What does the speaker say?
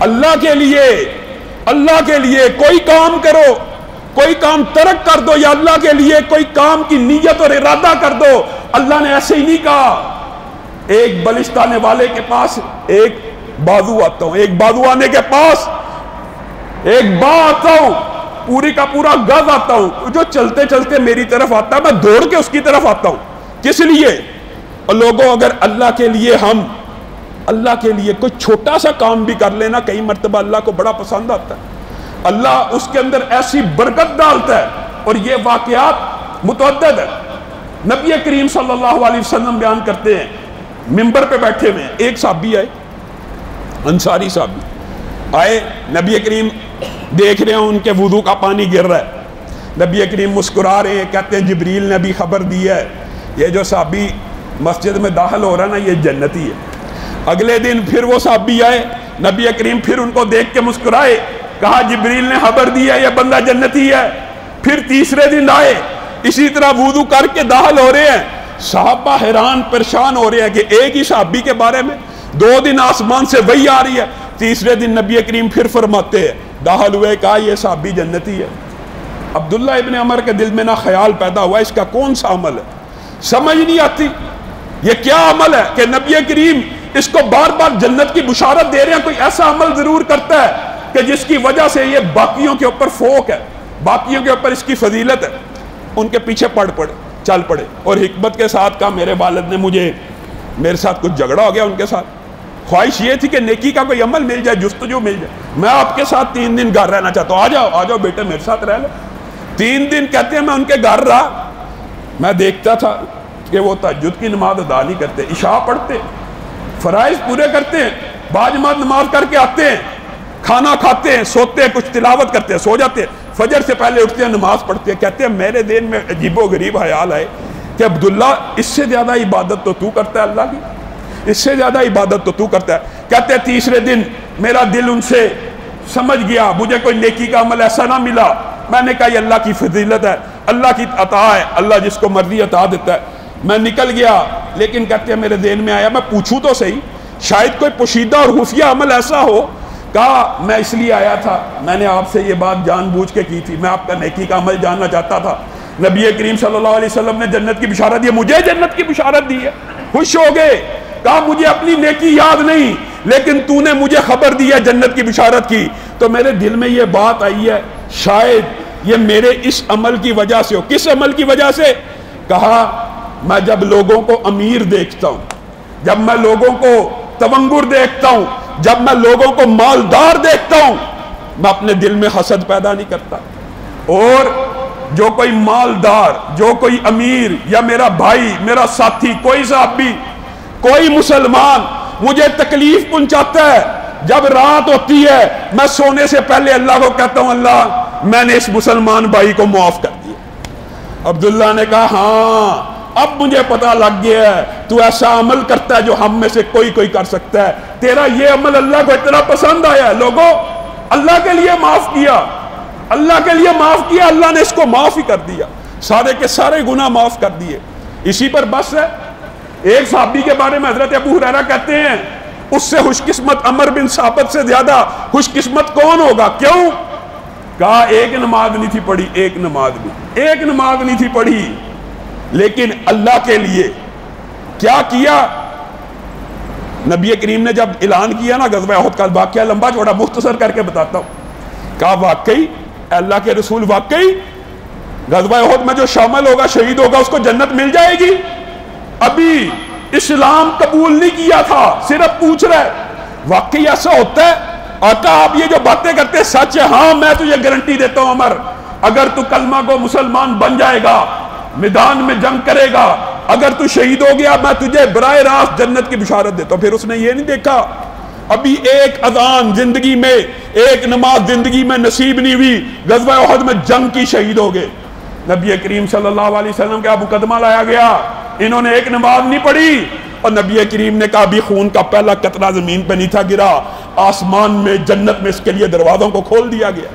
اللہ کے لیے کوئی کام کرو، کوئی کام ترک کر دو، یا اللہ کے لیے کوئی کام کی نیت اور ارادہ کر دو۔ اللہ نے ایسے ہی نہیں کہا ایک بلش آنے والے کے پاس ایک بازو آتا ہوں، ایک بازو آنے کے پاس ایک باں آتا ہوں، پوری کا پورا گز آتا ہوں، جو چلتے چلتے میری طرف آتا ہے میں دوڑ کے اس کی طرف آتا ہوں۔ کس لیے؟ اور لوگوں اگر اللہ کے لیے ہم اللہ کے لیے کوئی چھوٹا سا کام بھی کر لینا، کئی مرتبہ اللہ کو بڑا پسند آتا ہے، اللہ اس کے اندر ایسی برکت ڈالتا ہے۔ اور یہ واقعات متعدد ہے۔ نبی کریم صلی اللہ علیہ وسلم بیان کرتے ہیں، ممبر پہ بیٹھے ہوئے ہیں، ایک صحابی آئے، انصاری صحابی آئے، نبی کریم دیکھ رہے ہیں ان کے وضو کا پانی گر رہا ہے، نبی کریم مسکرا رہے ہیں، کہتے ہیں جبریل نے بھی خبر دی ہے یہ جو صحابی مسجد میں داخل ہو رہا ہے نا یہ جنتی ہے۔ اگلے دن پھر وہ صحابی آئے، نبی کریم پھر ان کو دیکھ کے مسکرائے، کہا جبریل نے خبر دی ہے یہ بندہ جنتی ہے۔ پھر تیسرے دن آئے، اسی طرح وضو کر کے داخل ہو رہے ہیں، صحابہ حیران پریشان ہو رہے ہیں کہ ایک ہی صحابی کے بارے میں 2 دن آسمان سے وحی آ رہی ہے۔ تیسرے دن نبی کریم پھر فرماتے ہیں، داخل ہوئے، کہا یہ صحابی جنتی ہے۔ عبداللہ ابن عمر کے دل میں نہ خیال پیدا ہوا اس کا کون سا عمل ہے، سمجھ نہیں آتی یہ کیا عمل ہے کہ نبی کریم اس کو بار بار جنت کی بشارت دے رہے ہیں۔ کوئی ایسا عمل ضرور کرتا ہے کہ جس کی وجہ سے یہ باقیوں کے اوپر فوق ہے، باقیوں کے اوپر اس کی فضیلت ہے۔ ان کے پیچھے چل پڑے اور حکمت کے ساتھ کہا میرے والد نے میرے ساتھ کچھ جھگڑا ہو گیا، ان کے ساتھ خواہش یہ تھی کہ نیکی کا کوئی عمل مل جائے، جستجو مل جائے، میں آپ کے ساتھ 3 دن گھر رہنا چاہتا ہوں، آ جاؤ بیٹے میرے ساتھ رہ لو۔ 3 دن کہتے ہیں میں ان کے گھر رہا، میں دیکھتا تھا کہ وہ تہجد کی نماز ادا نہیں کرتے، عشاء پڑھتے، فرائض پورے کرتے ہیں، باجماعت نماز کر کے آتے ہیں، کھانا کھاتے ہیں، سوتے ہیں، کچھ تلاوت کرتے ہیں، سو جاتے ہیں، فجر سے پہلے اٹھتے ہیں، نماز پڑھتے ہیں۔ کہتے ہیں میرے دین میں عجیب و غریب خیال آئے کہ عبداللہ اس سے زیادہ عبادت تو کرتا ہے اللہ کی، اس سے زیادہ عبادت تو تو کرتا ہے۔ کہتے ہیں تیسرے دن میرا دل ان سے سمجھ گیا، مجھے کوئی نیکی کا عمل ایسا نہ ملا، میں نے کہا یہ اللہ کی فضیلت ہے، اللہ کی عطا ہے، اللہ جس کو مرضی عطا دیتا ہے۔ میں نکل گیا، لیکن کہتے ہیں میرے ذہن میں آیا میں پوچھوں تو صحیح، شاید کوئی پوشیدہ اور خفیہ عمل ایسا ہو۔ کہا میں اس لیے آیا تھا، میں نے آپ سے یہ بات جان بوجھ کے کی تھی، میں آپ کا نیکی کا عمل جاننا چاہتا تھا۔ نبی کریم صلی اللہ علیہ وسلم نے جنت کی بشارت دی، مجھے جنت کی بشارت دی ہے، خوش ہو گئے۔ کہا مجھے اپنی نیکی یاد نہیں، لیکن تو نے مجھے خبر دی ہے جنت کی بشارت کی، تو میرے دل میں یہ بات آئی ہے شاید یہ میرے اس عمل کی وجہ سے ہو۔ کس عمل کی وجہ سے؟ کہا میں جب لوگوں کو امیر دیکھتا ہوں، جب میں لوگوں کو تونگر دیکھتا ہوں، جب میں لوگوں کو مالدار دیکھتا ہوں، میں اپنے دل میں حسد پیدا نہیں کرتا۔ اور جو کوئی مالدار، جو کوئی امیر، یا میرا بھائی، میرا ساتھی، کوئی صحابی، کوئی مسلمان مجھے تکلیف پہنچاتا ہے، جب رات ہوتی ہے میں سونے سے پہلے اللہ کو کہتا ہوں اللہ میں نے اس مسلمان بھائی کو معاف کر دیا۔ عبداللہ نے کہا ہاں اب مجھے پتا لگ گیا ہے تو ایسا عمل کرتا ہے جو ہم میں سے کوئی کر سکتا ہے، تیرا یہ عمل اللہ کو اتنا پسند آیا ہے۔ لوگوں اللہ کے لیے معاف کیا، اللہ کے لیے معاف کیا، اللہ نے اس کو معاف ہی کر دیا، سارے کے سارے گناہ معاف کر دیے۔ اسی پر بس ہے۔ ایک صحابی کے بارے میں حضرت ابو ہریرہ کہتے ہیں اس سے خوش قسمت عمر بن ثابت سے زیادہ خوش قسمت کون ہوگا؟ کیوں؟ کہا ایک نماز نہیں تھی پڑھی، ایک نماز نہیں تھی پڑھی، لیکن اللہ کے لیے کیا کیا؟ نبی کریم نے جب اعلان کیا نا غزوہ احد کا واقعہ لمبا چوڑا مختصر کر کے بتاتا ہوں، کہا واقعی اللہ کے رسول واقعی غزوہ احد میں جو شامل ہوگا شہید ہوگا اس کو جنت مل جائے گی؟ ابھی اسلام قبول نہیں کیا تھا، صرف پوچھ رہا ہے واقعی ایسا ہوتا ہے؟ آقا آپ یہ جو باتیں کرتے ہیں سچ ہے؟ ہاں میں تجھے گارنٹی دیتا ہوں عمر، اگر تو کلمہ کو مسلمان بن جائے گا، میدان میں جنگ کرے گا، اگر تو شہید ہو گیا میں تجھے براہ راست جنت کی بشارت دیتا ہوں۔ پھر اس نے یہ نہیں دیکھا ابھی ایک اذان زندگی میں، ایک نماز زندگی میں نصیب نہیں ہوئی، غزوہ احد میں جنگ کی شہید ہو گئے۔ نبی کریم صلی اللہ علیہ وسلم کا مقدمہ لایا گیا، انہوں نے ایک نماز نہیں پڑھی، اور نبی کریم نے کہا بھی خون کا پہلا قطرہ زمین پہ نہیں تھا گرا، آسمان میں جنت میں اس کے لیے دروازوں کو کھول دیا گیا۔